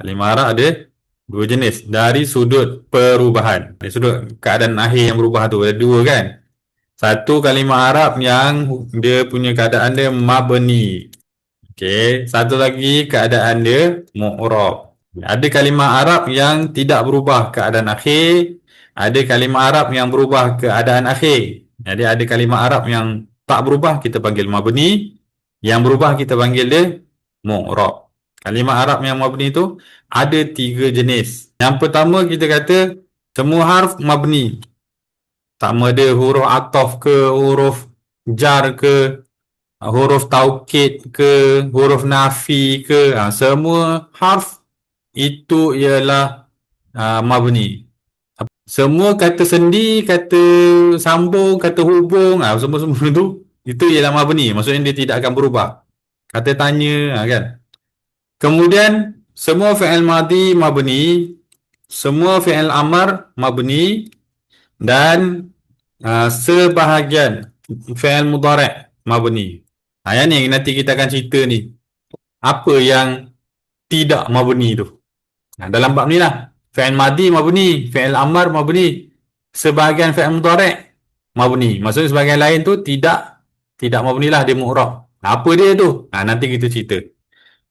Kalimah Arab ada dua jenis dari sudut perubahan. Dari sudut keadaan akhir yang berubah tu ada dua kan. Satu kalimah Arab yang dia punya keadaan dia mabni. Okey, satu lagi keadaan dia mu'rab. Ada kalimah Arab yang tidak berubah keadaan akhir, ada kalimah Arab yang berubah keadaan akhir. Jadi ada kalimah Arab yang tak berubah kita panggil mabni, yang berubah kita panggil dia mu'rab. Kalimah Arab yang mabni tu ada tiga jenis. Yang pertama kita kata semua harf mabni. Sama ada huruf ataf ke, huruf jar ke, huruf taukid ke, huruf nafi ke, semua harf itu ialah mabni. Semua kata sendi, kata sambung, kata hubung, semua-semua tu itu ialah mabni. Maksudnya dia tidak akan berubah. Kata tanya, kan. Kemudian semua fi'il madi mabni, semua fi'il amar mabni dan sebahagian fi'il mudhari' mabni. Yang ni nanti kita akan cerita ni. Apa yang tidak mabni tu. Dalam bab ni lah. Fi'il madi mabni, fi'il amar mabni, sebahagian fi'il mudhari' mabni. Maksudnya sebahagian lain tu tidak mabni lah, dia mu'rab. Apa dia tu? Nanti kita cerita.